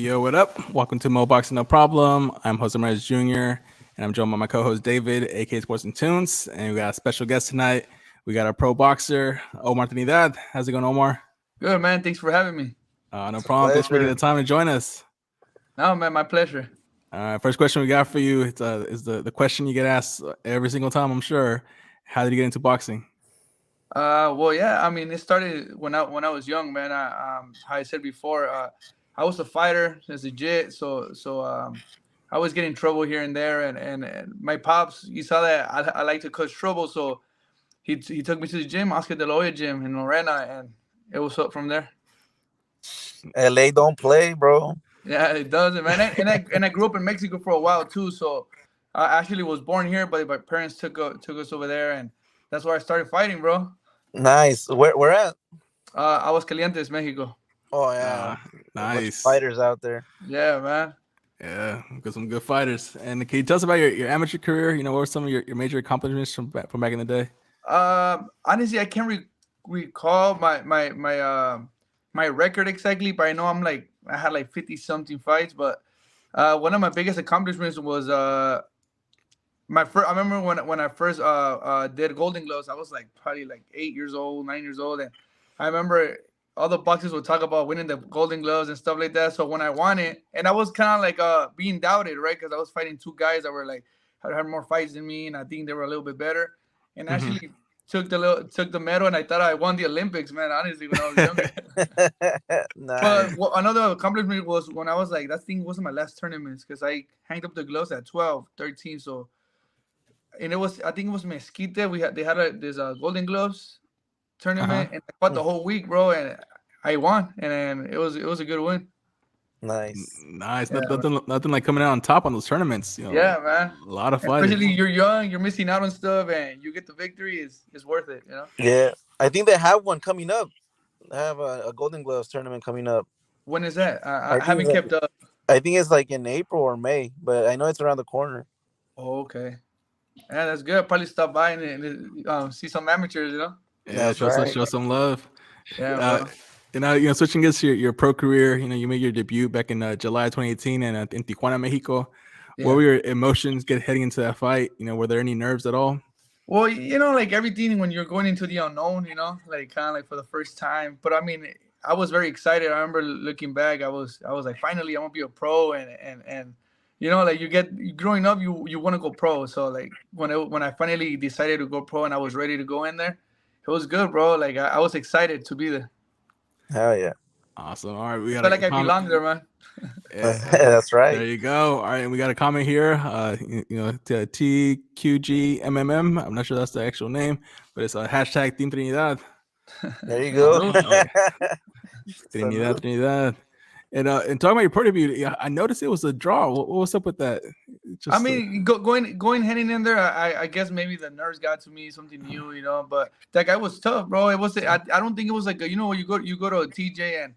yo, what up? Welcome to Mo Boxing No Problem. I'm Jose Ramirez Jr. and I'm joined by my co-host David, aka Sports and Tunes, and we got a special guest tonight. We got a pro boxer, Omar Trinidad. How's it going, Omar? Good, man. Thanks for having me. No problem. Thanks for making the time to join us. No, man, my pleasure. First question we got for you is the question you get asked every single time, I'm sure. How did you get into boxing? Well, yeah. I mean, it started when I was young, man. How I said before, I was a fighter as a legit. So I was getting trouble here and there, and my pops, he saw that I like to cause trouble, so he took me to the gym, Oscar De La Hoya gym in Lorena, and it was up from there. LA don't play, bro. Yeah, it does, man. And I grew up in Mexico for a while too. So I actually was born here, but my parents took us over there, and that's where I started fighting, bro. Nice. Where at? I was Calientes, Mexico. Oh yeah, Nice fighters out there. Yeah, man. Yeah, got some good fighters. And can you tell us about your amateur career? You know, what were some of your major accomplishments from back in the day? Honestly, I can't recall my record exactly, but I know I had like 50 something fights. But one of my biggest accomplishments was I remember when I first did Golden Gloves, I was like probably like 8 years old, 9 years old, and I remember all the boxers would talk about winning the Golden Gloves and stuff like that. So when I won it, and I was kind of like being doubted, right? Because I was fighting two guys that were like had more fights than me, and I think they were a little bit better. And actually took the medal, and I thought I won the Olympics, man. Honestly, when I was younger. Nice. But another accomplishment was when I was like, that thing wasn't my last tournaments because I hanged up the gloves at 12, 13. So, and I think it was Mesquite. They had this Golden Gloves tournament, and I fought the whole week, bro, and I won, and it was a good win. Nice. Nice. Yeah, Nothing like coming out on top on those tournaments. You know, Yeah, man. a lot of fighters. Especially you're young, you're missing out on stuff, and you get the victory. Is worth it, you know. Yeah, I think they have one coming up. They have a Golden Gloves tournament coming up. When is that? I think haven't that- kept up. I think it's like in April or May, but I know it's around the corner. Oh, okay. Yeah, that's good. I'll probably stop by and see some amateurs, you know. Yeah, That's show right. some love. Yeah, bro. And switching gears to your pro career, you made your debut back in July 2018 in Tijuana, Mexico. Yeah. What were your emotions heading into that fight? Were there any nerves at all? Well, like everything when you're going into the unknown, like kind of like for the first time. But I mean, I was very excited. I remember looking back, I was like, finally, I'm gonna be a pro, and like growing up, you want to go pro. So like when I finally decided to go pro and I was ready to go in there, it was good, bro. Like I was excited to be there. Hell yeah. Awesome. All right, we I got felt like I belonged there, man. That's There right. you go. All right, and we got a comment here. To TQGMMM. I'm not sure that's the actual name, but it's a hashtag Team Trinidad. There you go. Trinidad. And talking about your pro debut, I noticed it was a draw. What's up with that? I mean, heading in there, I guess maybe the nerves got to me, something new, But that guy was tough, bro. It was. I don't think it was like when you go to a TJ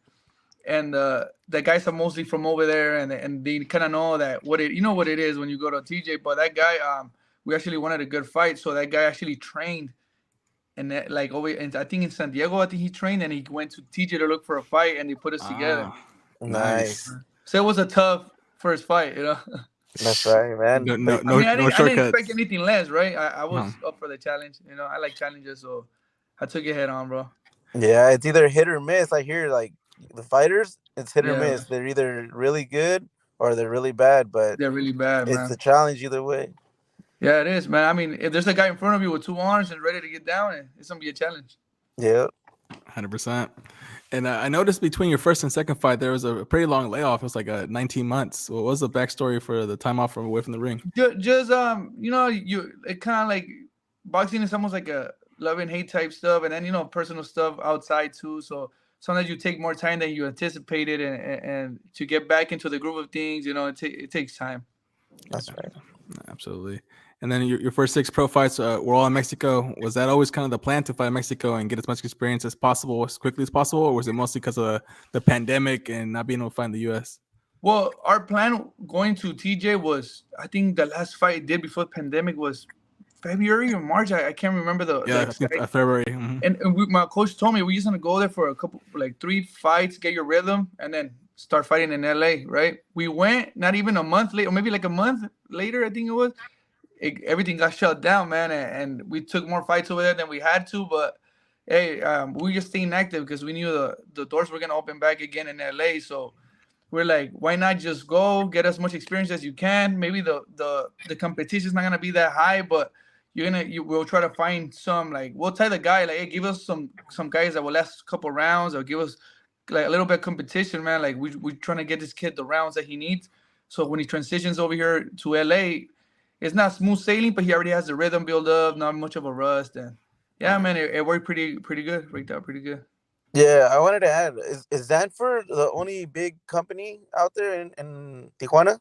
and the guys are mostly from over there, and they kind of know that what it is when you go to a TJ. But that guy, we actually wanted a good fight, so that guy actually trained, and like over, and I think in San Diego, I think he trained, and he went to TJ to look for a fight, and he put us together. Nice. So it was a tough first fight, That's right, man. No I didn't shortcuts. expect anything less, right? I was up for the challenge. I like challenges, so I took it head on, bro. Yeah, it's either hit or miss. I hear like the fighters, it's hit or Yeah. miss. They're either really good or they're really bad, but They're really bad, man. it's a challenge either way. Yeah, it is, man. I mean, if there's a guy in front of you with two arms and ready to get down, it's gonna be a challenge. Yeah. 100%. And I noticed between your first and second fight, there was a pretty long layoff. It was like 19 months. What was the backstory for the time off away from the ring? Just it kind of like boxing is almost like a love and hate type stuff, and then personal stuff outside too. So sometimes you take more time than you anticipated, and to get back into the groove of things, it takes time. That's right. Absolutely. And then your first 6 pro fights were all in Mexico. Was that always kind of the plan to fight in Mexico and get as much experience as possible, as quickly as possible? Or was it mostly because of the pandemic and not being able to find the U.S.? Well, our plan going to TJ was, I think the last fight I did before the pandemic was February or March. I can't remember I think February. Mm-hmm. And my coach told me we're just going to go there for a couple, like 3 fights, get your rhythm, and then start fighting in LA, right? We went not even a month later, or maybe like a month later, I think it was. Everything got shut down, man, and we took more fights over there than we had to. But hey, we just staying active because we knew the doors were gonna open back again in LA. So we're like, why not just go get as much experience as you can? Maybe the competition's not gonna be that high, but we'll try to find some, like, we'll tell the guy, like, hey, give us some guys that will last a couple rounds, or give us like a little bit of competition, man. Like we're trying to get this kid the rounds that he needs. So when he transitions over here to LA, it's not smooth sailing, but he already has the rhythm build up, not much of a rust, and yeah, man, it worked pretty good, worked out pretty good. Yeah, I wanted to add, is Zanford the only big company out there in Tijuana?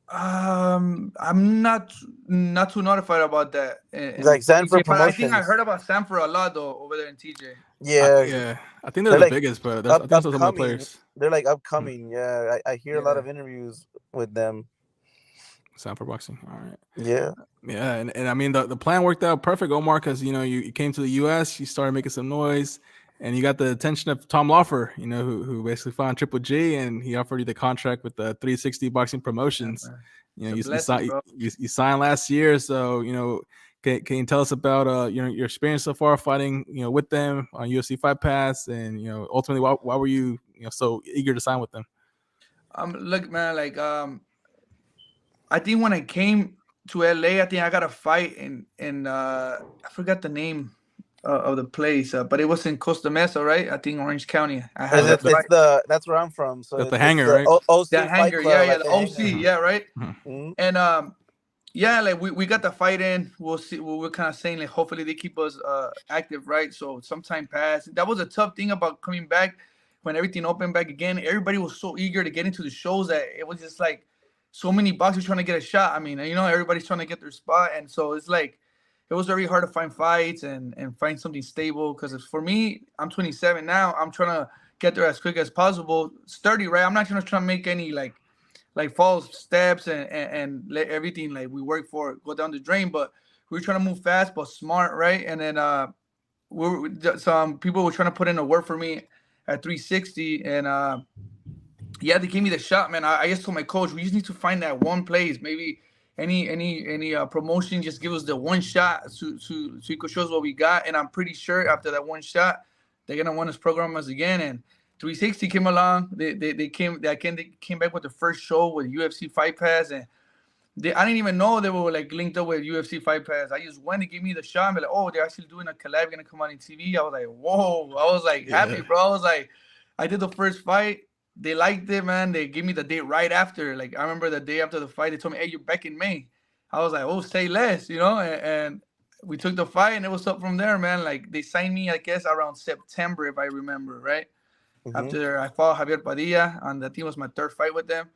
I'm not too notified about that. Like Zanford But I think I Promotions. heard about Sanford a lot though over there in TJ. Yeah, Yeah, I think they're they're the like biggest, but I think also some of the upcoming. players. They're like upcoming. Yeah, I hear a lot Yeah. of interviews with them. Sound for boxing. All right. Yeah. Yeah, and I mean the plan worked out perfect, Omar, because you came to the U.S., you started making some noise, and you got the attention of Tom Lawfer, who basically found Triple G, and he offered you the contract with the 360 Boxing Yeah, Promotions. man. You It's know, a you, you, blessing, signed, bro. you signed last year, so can you tell us about your experience so far fighting with them on UFC Fight Pass, and ultimately why were you so eager to sign with them? Look, man, like I think when I came to LA, I think I got a fight in I forgot the name of the place, but it was in Costa Mesa, right? I think Orange County. I had that It's fight. that's where I'm from. So The it's hangar, the right? The OC Fight hangar, yeah, Club yeah, at the the OC, hangar. yeah, right. Mhm. And yeah, like we got the fight in. We'll see. We're kind of saying like hopefully they keep us active, right? So some time passed. That was a tough thing about coming back when everything opened back again. Everybody was so eager to get into the shows that it was just like so many boxers trying to get a shot. I mean, everybody's trying to get their spot, and so it's like it was very hard to find fights and find something stable. Because for me, I'm 27 now. I'm trying to get there as quick as possible. Sturdy, right? I'm not trying to make any like false steps and let everything like we work for go down the drain. But we're trying to move fast but smart, right? And then some people were trying to put in a word for me at 360, and yeah, they gave me the shot, man. I just told my coach we just need to find that one place, maybe any promotion, just give us the one shot so he could show us what we got. And I'm pretty sure after that one shot, they're gonna want us program us again. And 360 came along. They came back with the first show with UFC Fight Pass, and I didn't even know they were like linked up with UFC Fight Pass. I just went to give me the shot and be like, oh, they're actually doing a collab, gonna come on in TV. I was like, whoa. I was like happy, bro. I was like, I did the first fight. They liked it, man. They gave me the date right after. Like I remember the day after the fight, they told me, hey, you're back in May. I was like, oh, say less, and we took the fight and it was up from there, man. Like they signed me, I guess, around September, if I remember, right? Mhm. After I fought Javier Padilla, and that team was my third fight with them.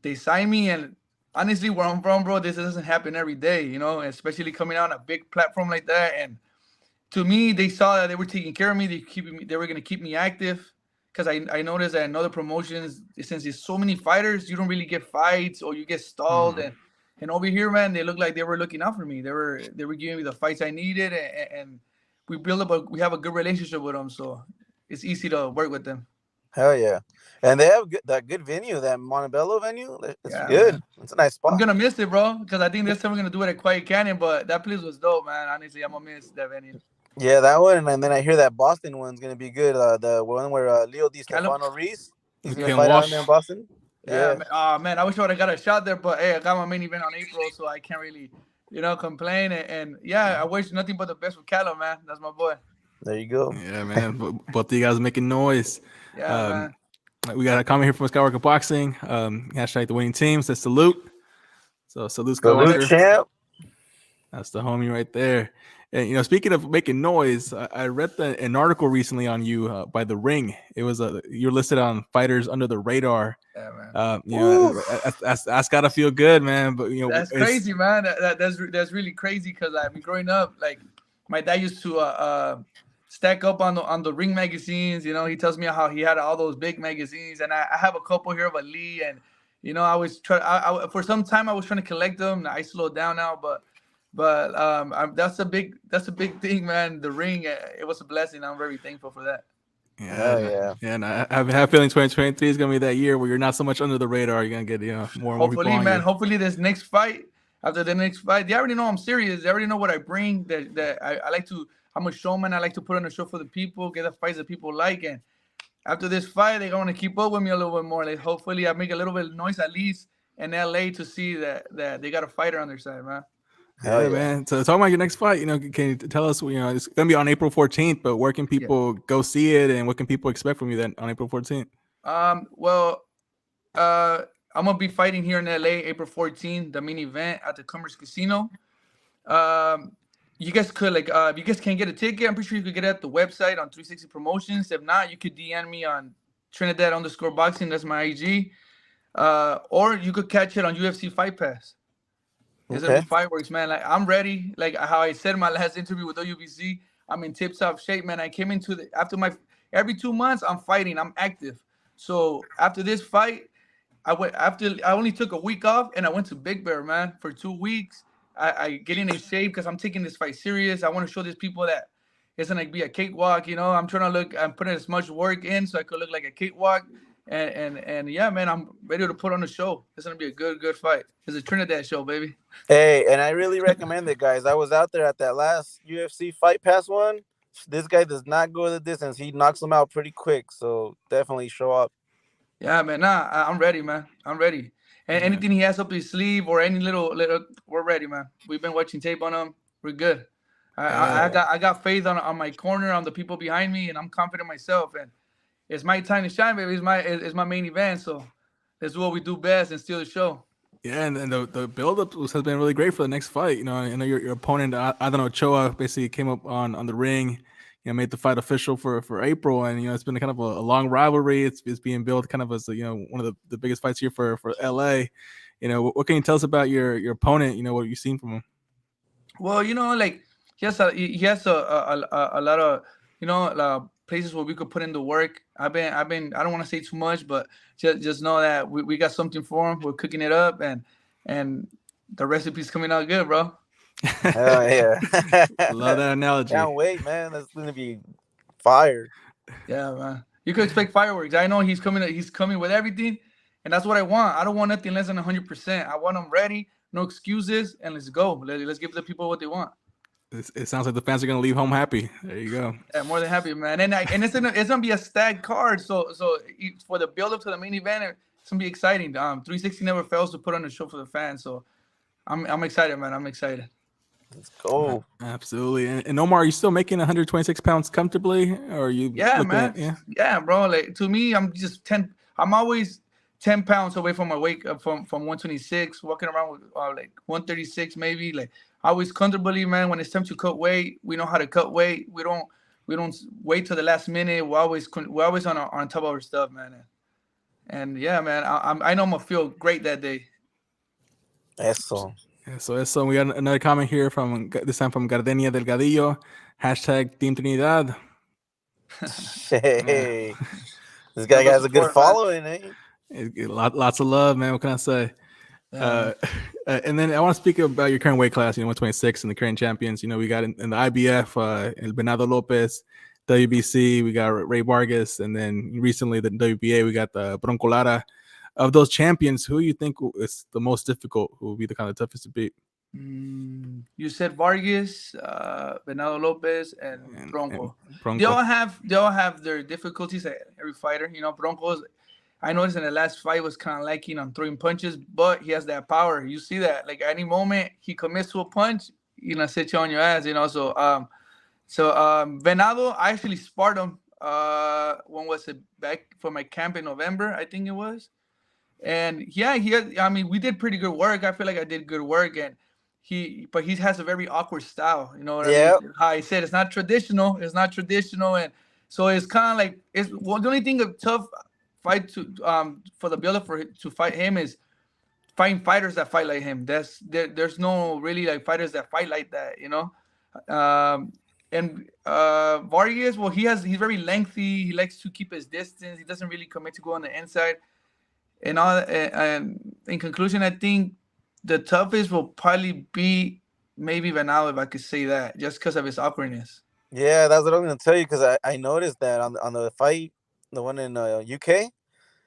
They signed me, and honestly, where I'm from, bro, this doesn't happen every day, especially coming out on a big platform like that. And to me, they saw that they were taking care of me. They were gonna keep me active. Because I noticed that in other promotions, since there's so many fighters, you don't really get fights or you get stalled. And over here, man, they looked like they were looking out for me. They were giving me the fights I needed, and we have a good relationship with them, so it's easy to work with them. Hell yeah, and they have that good venue, that Montebello venue. It's Yeah, good. man. It's a nice I'm spot. gonna miss it, bro, because I think this time we're gonna do it at Quiet Canyon. But that place was dope, man. Honestly, I'm gonna miss that venue. Yeah, that one, and then I hear that Boston one's gonna be good. The one where Leo Di Callum? Stefano Reese, he's gonna Ken fight out in Walsh. there in Boston. Yeah, Yeah, man. Oh, man, I wish I would have got a shot there, but hey, I got my main event on April, so I can't really, complain. And yeah, I wish nothing but the best for Callum, man. That's my boy. there you go. Yeah, man. Both of you guys making noise. Yeah, man. We got a comment here from Skywalker Boxing. Hashtag the winning team says salute. So salute Salute, Skywalker. champ. That's the homie right there. And speaking of making noise, I read an article recently on you by The Ring. It was you're listed on Fighters Under the Radar. Yeah, man. That's gotta feel good, man. But That's crazy, man. That's really crazy because I mean, growing up, like my dad used to stack up on the Ring magazines. He tells me how he had all those big magazines, and I have a couple here of Ali, and I was for some time I was trying to collect them. I slowed down now, but that's a big thing, man. The Ring, it was a blessing. I'm very thankful for that. Hell Yeah, yeah. and I have a feeling 2023 is gonna be that year where you're not so much under the radar. You're gonna get more and more people Hopefully, on man. you. Hopefully, this next fight, after the next fight, they already know I'm serious. They already know what I bring. That I like to. I'm a showman. I like to put on a show for the people, get the fights that people like. And after this fight, they're gonna keep up with me a little bit more. Like hopefully, I make a little bit of noise at least in LA to see that they got a fighter on their side, man. Hell Yeah, yeah. man. So talking about your next fight, can you tell us? It's gonna be on April 14th, but where can Yeah. people go see it, and what can people expect from you then on April 14th? Well, uh, I'm gonna be fighting here in LA, April 14th, the main event at the Commerce Casino. Um, you guys could if you guys can't get a ticket, I'm pretty sure you could get it at the website on 360 Promotions. If not, you could DM me on Trinidad_boxing. That's my IG. Or you could catch it on UFC Fight Pass. It's gonna be Okay. fireworks, man. Like I'm ready. Like how I said in my last interview with WBC, I'm in tip-top shape, man. I came into the after my every 2 months, I'm fighting. I'm active. So after this fight, I only took a week off and I went to Big Bear, man, for 2 weeks. I get in shape because I'm taking this fight serious. I want to show these people that it's gonna be a cakewalk. I'm trying to look. I'm putting as much work in so I could look like a cakewalk. And yeah, man, I'm ready to put on a show. It's gonna be a good fight. It's a Trinidad show, baby. Hey, and I really recommend it, guys. I was out there at that last UFC Fight Pass one. This guy does not go the distance. He knocks them out pretty quick. So definitely show up. Yeah, man. Nah, I'm ready, man. I'm ready. And Yeah. anything he has up his sleeve or any little, we're ready, man. We've been watching tape on him. We're good. I got faith on my corner, on the people behind me, and I'm confident in myself. And it's my time to shine, baby. It's my main event, so let's do what we do best and steal the show. Yeah, and the build up has been really great for the next fight. I know your opponent, I don't know, Choa, basically came up on the ring, made the fight official for April, and it's been kind of a long rivalry. It's being built kind of as one of the biggest fights here for LA. What can you tell us about your opponent? What you've seen from him? Well, like he has a lot of places where we could put in the work. I don't want to say too much, but just know that we got something for him. We're cooking it up, and the recipe's coming out good, bro. Hell yeah. Love that analogy. Can't wait, man. That's gonna be fire. Yeah, man. You could expect fireworks. I know he's coming. He's coming with everything, and that's what I want. I don't want nothing less than 100%. I want them ready, no excuses, and let's go. Let's give the people what they want. It sounds like the fans are gonna leave home happy. There you go. Yeah, more than happy, man. And it's gonna be a stacked card. So for the build up to the main event, it's gonna be exciting. 360 never fails to put on a show for the fans. So I'm excited, man. I'm excited. Let's go. Absolutely. And Omar, are you still making 126 pounds comfortably, or are you? Yeah, looking man. At, yeah, bro. Like to me, I'm just 10. I'm always 10 pounds away from my weight from 126, walking around with like 136 maybe. Like always comfortably, man. When it's time to cut weight, we know how to cut weight. We don't wait till the last minute. We're always on top of our stuff, man. And yeah, man, I know I'm gonna feel great that day. Eso. So we got another comment here this time from Gardenia Delgadillo. # Team Trinidad. Hey, this guy has a good following, eh? Lots of love, man. What can I say? And then I want to speak about your current weight class, 126 and the current champions. We got in the IBF, El Venado Lopez, WBC, we got Ray Vargas, and then recently the WBA, we got the Bronco Lara. Of those champions, who you think is the most difficult? Who will be the kind of toughest to beat? You said Vargas, Venado Lopez, and Bronco. Bronco. They all have their difficulties. Every fighter, Bronco's. I noticed in the last fight was kind of lacking on throwing punches, but he has that power. You see that, like any moment he commits to a punch, sit you on your ass. So Venado, I actually sparred him. When was it? Back for my camp in November, I think it was. And yeah, we did pretty good work. I feel like I did good work, and he has a very awkward style. You know what I mean? How I said, it's not traditional. And so it's kind of like the only thing of tough fight to for the builder to fight him is find fighters that fight like him. There's no really like fighters that fight like that, And Vargas, well, he's very lengthy. He likes to keep his distance. He doesn't really commit to go on the inside. And in conclusion, I think the toughest will probably be maybe Venado, if I could say that, just because of his awkwardness. Yeah, that's what I'm gonna tell you because I noticed that on the fight, the one in UK,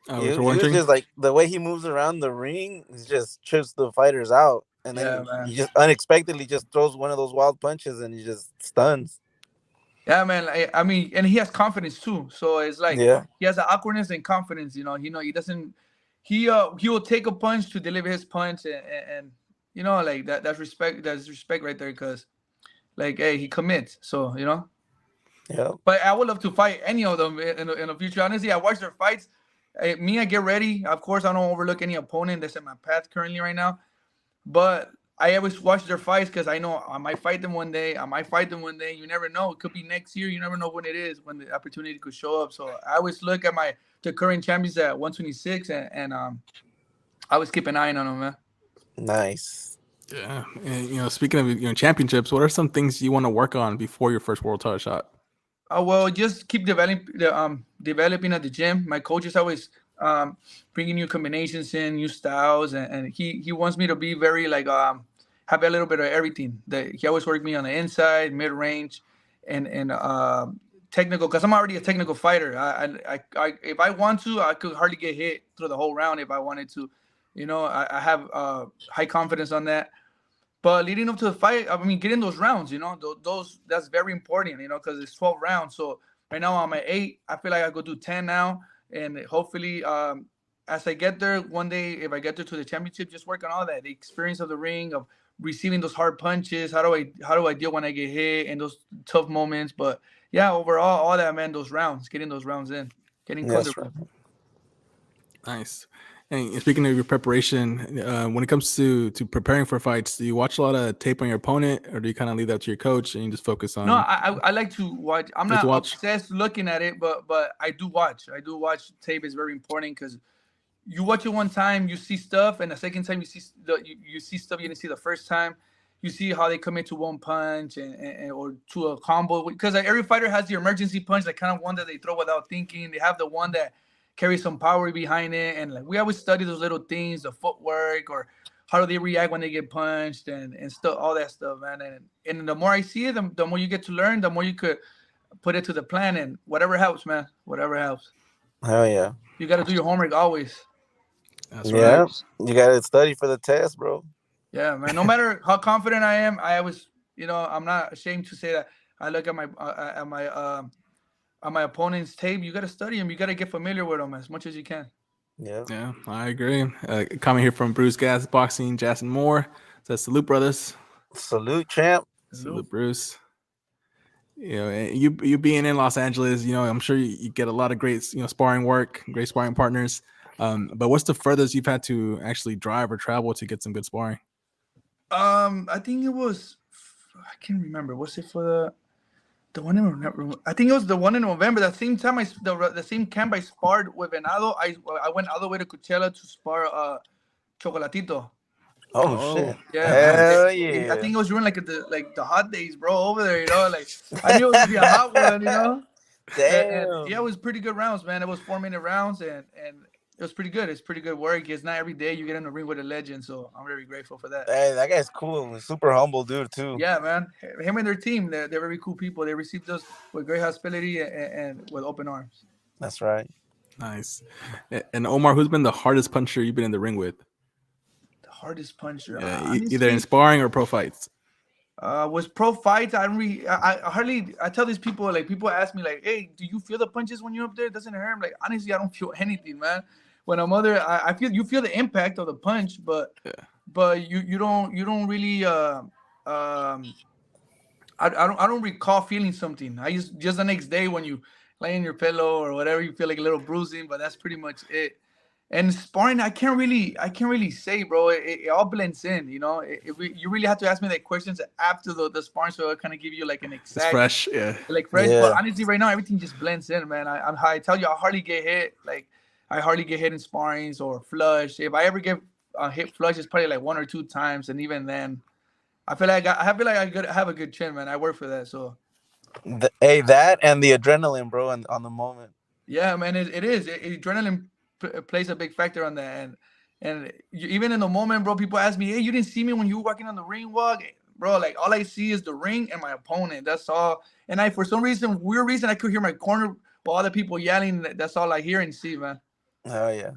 With he was Warrington? just like the way he moves around the ring, he just trips the fighters out, and then Yeah, he man. just unexpectedly just throws one of those wild punches and he just stuns. Yeah, man. I mean, and he has confidence too. So it's like Yeah, he has the awkwardness and confidence. He doesn't. He will take a punch to deliver his punch, and like that. That's respect. That's respect right there. Because like, hey, he commits. So yeah. But I would love to fight any of them in the future. Honestly, I watch their fights. I get ready. Of course, I don't overlook any opponent that's in my path currently right now. But I always watch their fights because I know I might fight them one day. I might fight them one day. You never know. It could be next year. You never know when it is, when the opportunity could show up. So I always look at the current champions at 126, and I always keep an eye on them, man. Nice. Yeah. And, speaking of championships, what are some things you want to work on before your first world title shot? Well, just keep developing at the gym. My coach is always bringing new combinations in, new styles, and he wants me to be very like have a little bit of everything. He always worked me on the inside, mid range, and technical. Because I'm already a technical fighter. I if I want to, I could hardly get hit through the whole round if I wanted to. I have high confidence on that. But leading up to the fight, I mean, getting those rounds, those that's very important, because it's 12 rounds. So right now I'm at 8. I feel like I could do 10 now, and hopefully, as I get there one day, if I get there to the championship, just work on all that, the experience of the ring, of receiving those hard punches. How do I deal when I get hit and those tough moments? But yeah, overall, all that, man, those rounds, getting those rounds in, getting That's comfortable. right. Nice. And speaking of your preparation, when it comes to preparing for fights, do you watch a lot of tape on your opponent, or do you kind of leave that to your coach and you just focus on? No, I like to watch. I'm Like to not watch? obsessed looking at it, but I do watch. I do watch. Tape is very important because you watch it one time, you see stuff, and the second time you see stuff you didn't see the first time. You see how they commit to one punch and or to a combo, because like, every fighter has the emergency punch, like kind of one that they throw without thinking. They have the one that carries some power behind it, and like we always study those little things, the footwork, or how do they react when they get punched, and stuff, all that stuff, man. And the more I see it, the more you get to learn, the more you could put it to the plan, and whatever helps, man. Whatever helps. Hell yeah. You got to do your homework always. That's Yeah, right. you gotta study for the test, bro. Yeah, man. No matter how confident I am, I always, I'm not ashamed to say that I look at my opponent's tape. You got to study him. You got to get familiar with him as much as you can. Yeah. Yeah, I agree. Comment here from Bruce Gas Boxing, Jason Moore says, "Salute, brothers." Salute, champ. Salute, Bruce. And you being in Los Angeles, I'm sure you get a lot of great, sparring work, great sparring partners. But what's the furthest you've had to actually drive or travel to get some good sparring? I think it was, I can't remember. Was it for the one in November? I think it was the one in November. The same time the same camp I sparred with Venado. I went all the way to Coachella to spar Chocolatito. Oh, shit. Yeah, Hell man. yeah. I think it was during like the hot days, bro, over there. Like I knew it was gonna be a hot one. And yeah, it was pretty good rounds, man. It was 4-minute rounds, and it was pretty good. It's pretty good work. It's not every day you get in the ring with a legend, so I'm very grateful for that. Hey, that guy's cool. He's super humble dude too. Yeah, man. Him and their team, they're very cool people. They received us with great hospitality and with open arms. That's right. Nice. And Omar, who's been the hardest puncher you've been in the ring with? The hardest puncher, Either in sparring or pro fights. Was pro fights. I tell these people, like, people ask me like, hey, do you feel the punches when you're up there? It doesn't hurt. I'm like, honestly, I don't feel anything, man. When I'm other, I feel, you feel the impact of the punch, but you don't really I don't recall feeling something. I just the next day when you lay in your pillow or whatever, you feel like a little bruising, but that's pretty much it. And sparring, I can't really say, bro. It all blends in, you really have to ask me like questions after the sparring, so I kind of give you like an exact, it's fresh, yeah, like fresh. Yeah. But honestly, right now everything just blends in, man. I tell you, I hardly get hit. Like I hardly get hit in sparrings or flush. If I ever get hit flush, it's probably like 1 or 2 times, and even then, I feel like I have a good chin, man. I work for that, so. That and the adrenaline, bro, and on the moment. Yeah, man, it is. Adrenaline plays a big factor on that, and even in the moment, bro, people ask me, hey, you didn't see me when you were walking on the ring walk, bro, like all I see is the ring and my opponent. That's all. And for some weird reason, I could hear my corner while other people yelling. That's all I hear and see, man. Oh yeah.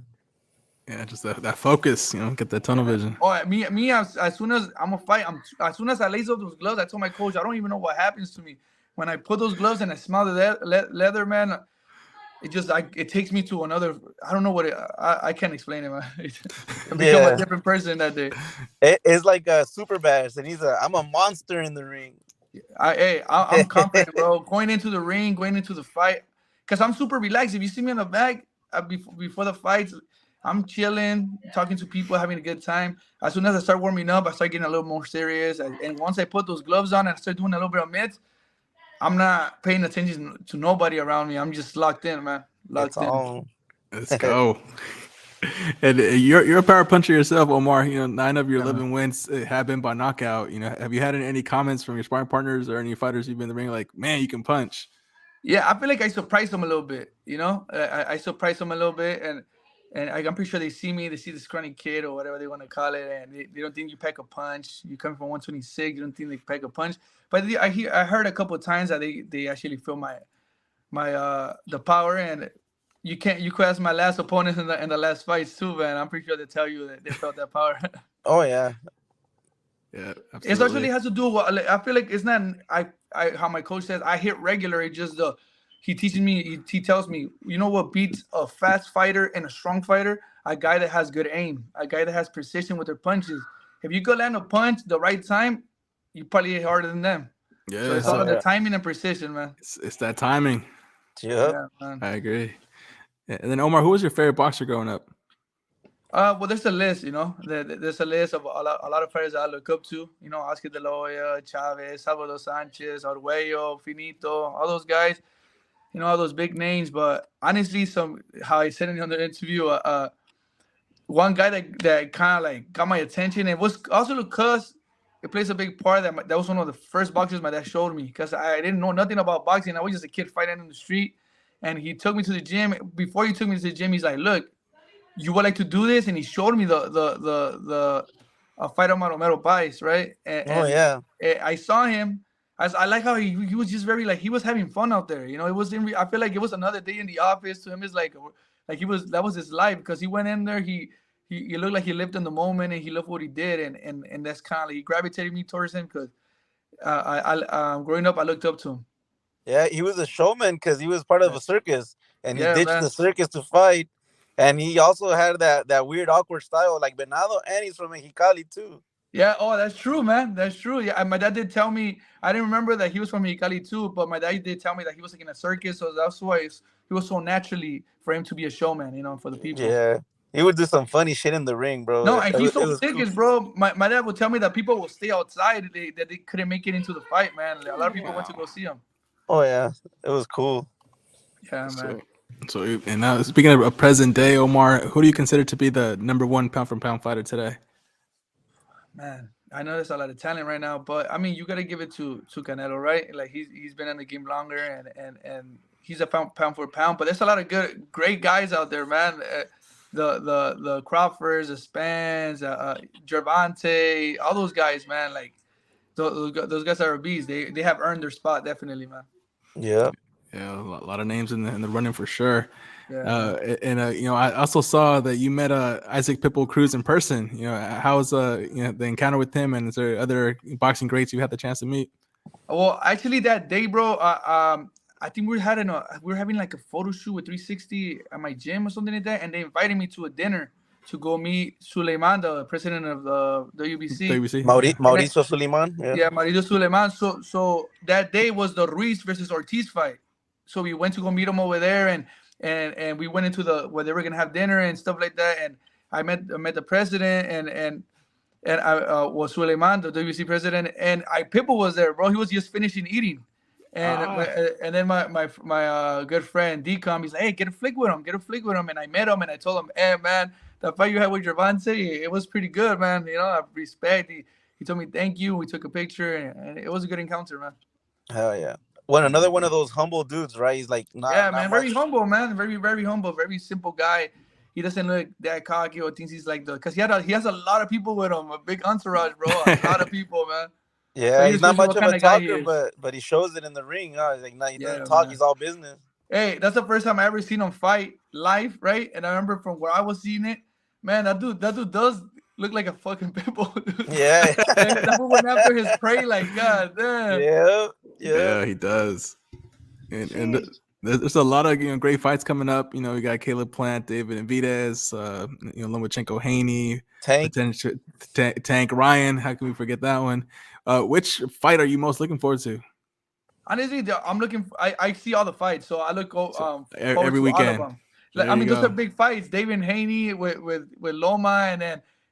Yeah, just that focus, get that tunnel vision. Oh, me. As soon as I'm a fight, as soon as I lace up those gloves, I told my coach, I don't even know what happens to me when I put those gloves and I smell the leather, man. It just it takes me to another. I don't know what I can't explain it, man. I become a different person that day. It's like a super bash, and I'm a monster in the ring. I'm confident, bro. Going into the ring, going into the fight, because I'm super relaxed. If you see me in the back before the fights, I'm chilling, talking to people, having a good time. As soon as I start warming up, I start getting a little more serious. And once I put those gloves on and start doing a little bit of mitts, I'm not paying attention to nobody around me. I'm just locked in, man. Locked in. Let's go. And you're a power puncher yourself, Omar. 9 of your 11 wins have been by knockout. Have you had any comments from your sparring partners or any fighters you've been in the ring like, man, you can punch? Yeah, I feel like I surprised them a little bit. I surprised them a little bit, and I'm pretty sure they see me. They see the scrawny kid or whatever they want to call it, and they don't think you pack a punch. You come from 126, you don't think they pack a punch. But I heard a couple of times that they actually feel my the power, and you could ask my last opponents in the last fights too, man. I'm pretty sure they tell you that they felt that power. Oh yeah. Yeah, absolutely. It actually has to do with, I feel like it's not how my coach says I hit regular. It's just he teaches me, he tells me, you know what beats a fast fighter and a strong fighter? A guy that has good aim, a guy that has precision with their punches. If you go land a punch the right time, you probably hit harder than them. Yeah, so it's all about the timing and precision, man. It's that timing. Yeah, man. I agree. And then Omar, who was your favorite boxer growing up? Well, there's a list, there's a list of a lot of fighters that I look up to, Oscar De La Hoya, Chavez, Salvador Sanchez, Arguello, Finito, all those guys, all those big names. But honestly, how I said in the interview, one guy that kind of like got my attention, and was also because it plays a big part that was one of the first boxers my dad showed me, because I didn't know nothing about boxing. I was just a kid fighting in the street, and he took me to the gym. Before he took me to the gym, he's like, look, you would like to do this? And he showed me the fight on Romero Bice, right? And I saw him. I like how he was just very, like, he was having fun out there. It was I feel like it was another day in the office to him. It's like that was his life, because he went in there. He looked like he lived in the moment, and he loved what he did, and that's kind of like, he gravitated me towards him, because growing up I looked up to him. Yeah, he was a showman because he was part of a circus, and he ditched the circus to fight. And he also had that weird, awkward style like Venado, and he's from Mexicali too. Yeah, that's true, man. That's true. Yeah, my dad did tell me. I didn't remember that he was from Mexicali too, but my dad did tell me that he was like in a circus, so that's why he was so naturally for him to be a showman, for the people. Yeah, he would do some funny shit in the ring, bro. No, and he's so circus, bro. My dad would tell me that people will stay outside that they couldn't make it into the fight, man. A lot of people went to go see him. Oh yeah, it was cool. Yeah, man. So, and now speaking of present day, Omar, who do you consider to be the number one pound for pound fighter today? Man, I know there's a lot of talent right now, but I mean, you got to give it to Canelo, right? Like he's been in the game longer, and he's a pound for pound. But there's a lot of great guys out there, man. The Crawfords, the Spence, Gervonta, all those guys, man. Like those guys are beasts. They have earned their spot, definitely, man. Yeah. Yeah, a lot of names in the running for sure. Yeah. I also saw that you met Isaac Pitbull Cruz in person. How was the encounter with him, and is there other boxing greats you had the chance to meet? Well, actually, that day, bro, I think we were having like a photo shoot with 360 at my gym or something like that, and they invited me to a dinner to go meet Suleiman, the president of the WBC. Mauricio Suleiman. Yeah, Mauricio Suleiman. So that day was the Ruiz versus Ortiz fight. So we went to go meet him over there, and we went into where they were gonna have dinner and stuff like that. And I met the president and I was Suleiman, the WBC president, and Pitbull was there, bro. He was just finishing eating, and then my good friend D-Com, he's like, hey, get a flick with him, and I met him, and I told him, hey man, that fight you had with Gervonta, it was pretty good, man. I respect. He told me thank you. We took a picture, and it was a good encounter, man. Hell yeah. Another one of those humble dudes, right? He's like, very humble, man. Very, very humble. Very simple guy. He doesn't look that cocky or thinks he's like because he has a lot of people with him, a big entourage, bro. A lot of people, man. Yeah, he he's just not shows you much what of kind a of guy he talker, is. but he shows it in the ring. Like now he doesn't Yeah, talk. man. He's all business. Hey, that's the first time I ever seen him fight live, right? And I remember from where I was seeing it, man, that dude does look like a fucking pitbull, dude. Yeah, That fool went after his prey, like god damn. yeah, yeah. Yeah, he does. And Sheesh. there's a lot of great fights coming up. We got Caleb Plant, David Invites, Lomachenko, Haney, Tank. potential Tank Ryan. How can we forget that one? Which fight are you most looking forward to? Honestly, I'm looking. I see all the fights, so I look So, forward every to all of weekend. them. Like, There I you mean, those are go. big fights. David Haney with Loma,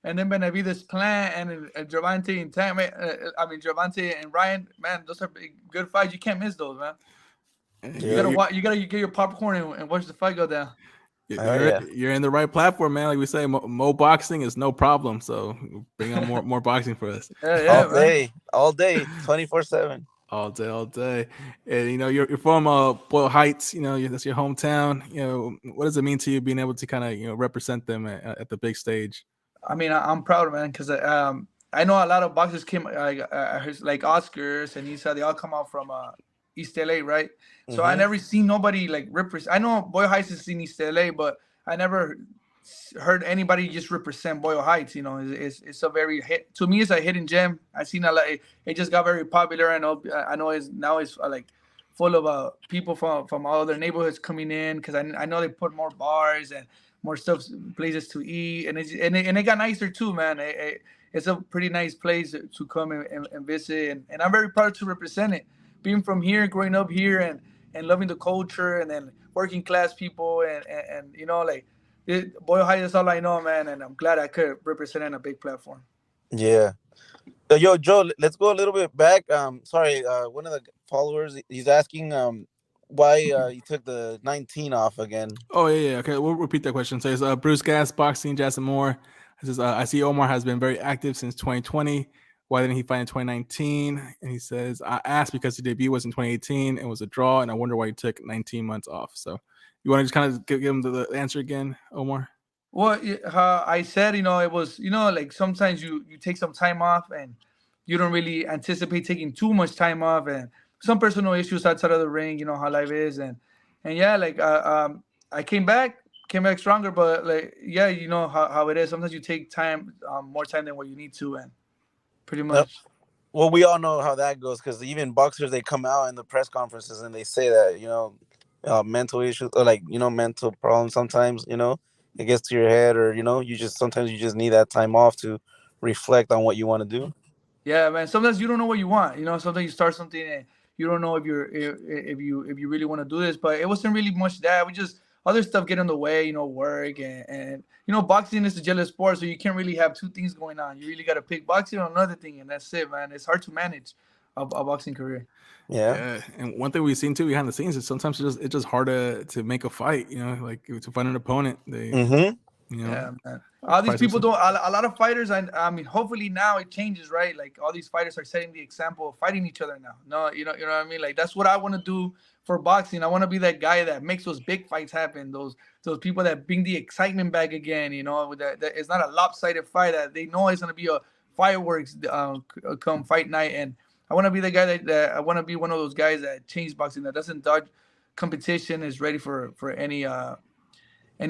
and then Benavides Plant and Gervonta and Tank. Gervonta and Ryan. Man, those are big, good fights. You can't miss those, man. You Yeah. gotta watch. You gotta get your popcorn and watch the fight go down. Oh yeah. You're in the right platform, man. Like we say, mo boxing is no problem. So bring on more boxing for us. Yeah, man. All day, 24/7. All day, all day. And you're from Boyle Heights. That's your hometown. What does it mean to you being able to kind of represent them at the big stage? I mean, I'm proud, man, because I know a lot of boxers came like Oscars and Isa. They all come out from East LA, right? So I never seen nobody like represent. I know Boyle Heights is in East LA, but I never heard anybody just represent Boyle Heights. It's a very hit to me. It's a hidden gem. I seen a lot. It just got very popular. I know it's now it's like full of people from all other neighborhoods coming in because I know they put more bars and more stuff, places to eat, and it got nicer too, man. It's a pretty nice place to come and visit, and I'm very proud to represent it. Being from here, growing up here, and loving the culture, and then working class people, and like Boyle Heights is all I know, man, and I'm glad I could represent in a big platform. Yeah. Yo, Joe, let's go a little bit back. Sorry, one of the followers he's asking why you took the 19 off again. Oh yeah. Okay, we'll repeat that question. So it's Bruce Gas, Boxing, Jason Moore. It says I see Omar has been very active since 2020. Why didn't he fight in 2019? And he says I asked because the debut was in 2018 and was a draw, and I wonder why he took 19 months off. So you want to just kind of give him the answer again, Omar? Well, I said, it was, like sometimes you take some time off and you don't really anticipate taking too much time off and some personal issues outside of the ring, how life is. And yeah, like, I came back stronger, but like, yeah, you know how it is. Sometimes you take time, more time than what you need to. And pretty much. Well, we all know how that goes because even boxers, they come out in the press conferences and they say that, mental issues or like, mental problems sometimes, it gets to your head or, sometimes you just need that time off to reflect on what you want to do. Yeah, man. Sometimes you don't know what you want. Sometimes you start something and you don't know if you really want to do this. But it wasn't really much that. We just other stuff get in the way. Work and boxing is a jealous sport, so you can't really have two things going on. You really got to pick boxing or another thing, and that's it, man. It's hard to manage a boxing career. Yeah. And one thing we've seen too behind the scenes is sometimes it's just hard to make a fight. Like to find an opponent. Yeah, man. All these people don't. A lot of fighters. I mean, hopefully now it changes, right? Like all these fighters are setting the example of fighting each other now. No, you know what I mean. Like that's what I want to do for boxing. I want to be that guy that makes those big fights happen. Those people that bring the excitement back again. That it's not a lopsided fight. That they know it's gonna be a fireworks come fight night. And I want to be the guy that I want to be one of those guys that changes boxing. That doesn't dodge competition. Is ready for any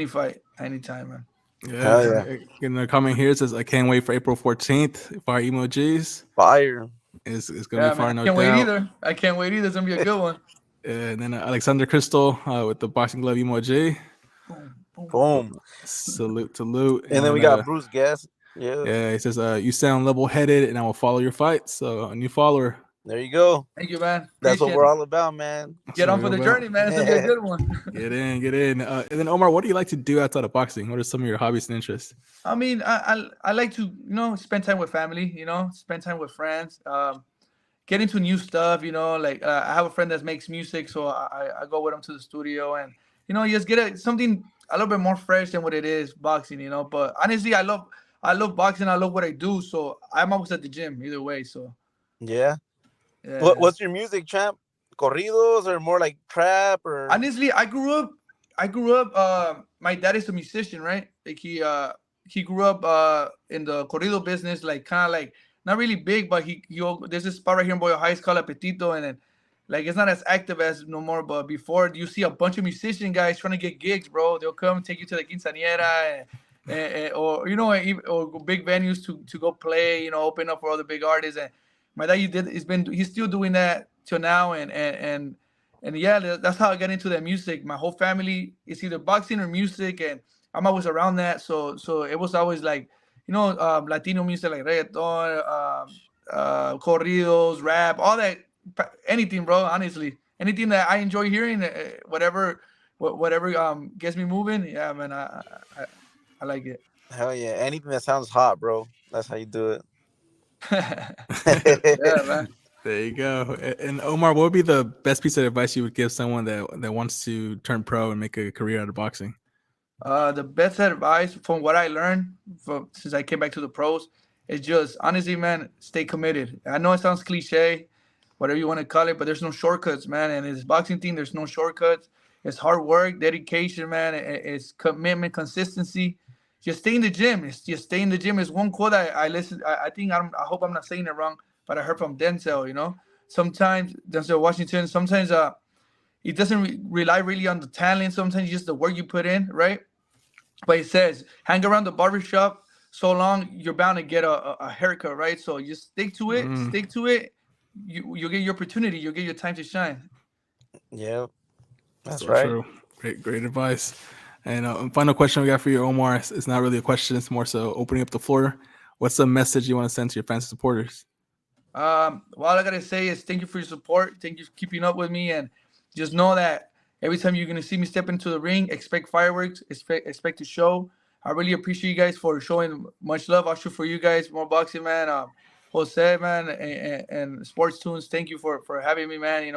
fight anytime, man. Yeah. In the comment here, it says, I can't wait for April 14th. Fire emojis. Fire. It's going to be fire, no doubt. I can't wait either. It's going to be a good one. And then Alexander Crystal with the boxing glove emoji. Boom. Salute. And then we got Bruce Gas. Yeah, he says, you sound level-headed, and I will follow your fight. So, a new follower. There you go. Thank you, man. That's what we're all about, man. Get on for the journey, man. It's going to be a good one. Get in. And then, Omar, what do you like to do outside of boxing? What are some of your hobbies and interests? I mean, I like to, spend time with family, spend time with friends, get into new stuff, like I have a friend that makes music, so I go with him to the studio and, just get something a little bit more fresh than what it is boxing, But honestly, I love boxing. I love what I do, so I'm always at the gym either way, so. Yeah. What's your music, champ? Corridos or more like trap or? Honestly, I grew up. My dad is a musician, right? Like he grew up in the corrido business, like kind of like not really big, but there's this spot right here in Boyle Heights called Apetito, and then like it's not as active as no more. But before, you see a bunch of musician guys trying to get gigs, bro. They'll come take you to the quinceañera, or or big venues to go play, open up for other big artists. And my dad, he's still doing that till now, and yeah, that's how I got into that music. My whole family is either boxing or music, and I'm always around that. So it was always like, Latino music like reggaeton, corridos, rap, all that, anything, bro. Honestly, anything that I enjoy hearing, whatever gets me moving. Yeah, man, I like it. Hell yeah, anything that sounds hot, bro. That's how you do it. Yeah, man. There you go. And Omar, what would be the best piece of advice you would give someone that wants to turn pro and make a career out of boxing? The best advice from what I learned since I came back to the pros is just, honestly, man, stay committed. I know it sounds cliche, whatever you want to call it, but there's no shortcuts, man. And in this boxing thing, there's no shortcuts. It's hard work, dedication, man. It's commitment, consistency. Just stay in the gym. Just stay in the gym. Is one quote I listened. I hope I'm not saying it wrong, but I heard from Denzel. Sometimes Denzel Washington. Sometimes it doesn't rely really on the talent. Sometimes just the work you put in, right? But it says, hang around the barbershop so long, you're bound to get a haircut, right? So just stick to it. Stick to it. You'll get your opportunity. You'll get your time to shine. Yeah, that's So right. true. Great advice. And final question we got for you, Omar. It's not really a question. It's more so opening up the floor. What's the message you want to send to your fans and supporters? All I gotta say is thank you for your support. Thank you for keeping up with me, and just know that every time you're gonna see me step into the ring, expect fireworks, expect to show. I really appreciate you guys for showing much love. I'll shoot for you guys, more boxing, man. Jose, man, and Sports Tunes. Thank you for having me, man.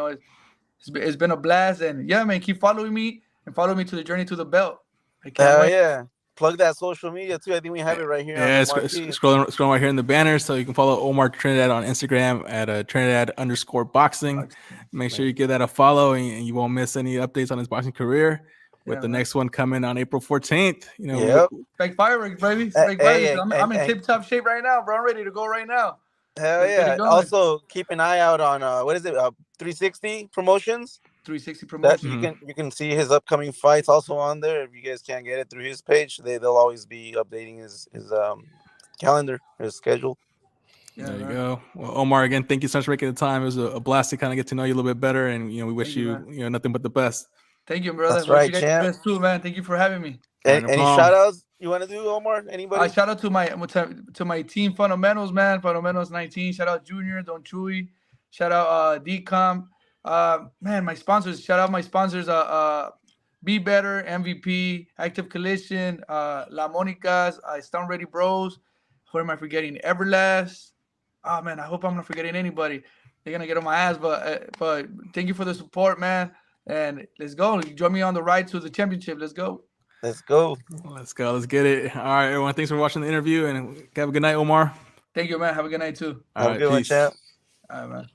It's been a blast, and yeah, man, keep following me and follow me to the journey to the belt. I can't wait. Yeah. Plug that social media too. I think we have it right here. Yeah, on the marquee. scrolling right here in the banner, so you can follow Omar Trinidad on Instagram at Trinidad_boxing. Make sure you give that a follow, and you won't miss any updates on his boxing career. With the next one coming on April 14th, Expect fireworks, baby. Expect fireworks. I'm in tip-top shape right now, bro. I'm ready to go right now. Hell yeah! Also, keep an eye out on what is it? 360 Promotions. 360 Promotions. You can see his upcoming fights also on there. If you guys can't get it through his page, they'll always be updating his calendar, his schedule. Yeah, there you go. Well, Omar, again, thank you so much for making the time. It was a blast to kind of get to know you a little bit better, and we wish you nothing but the best. Thank you, brother. That's right, you guys the best too, man. Thank you for having me. Any shout outs you want to do, Omar? Anybody? Shout out to my team Fundamentals, man. Fundamentals 19. Shout out Junior, Don Chewy. Shout out DCOM. Man, my sponsors. Shout out my sponsors. Be Better, MVP, Active Collision, La Monicas, Stone Ready Bros. Who am I forgetting? Everlast. Oh man, I hope I'm not forgetting anybody. They're gonna get on my ass, but thank you for the support, man. And let's go. Join me on the ride to the championship. Let's go. Let's go. Let's go. Let's get it. All right, everyone. Thanks for watching the interview, and have a good night, Omar. Thank you, man. Have a good night too. Have a good one, champ. All right, man.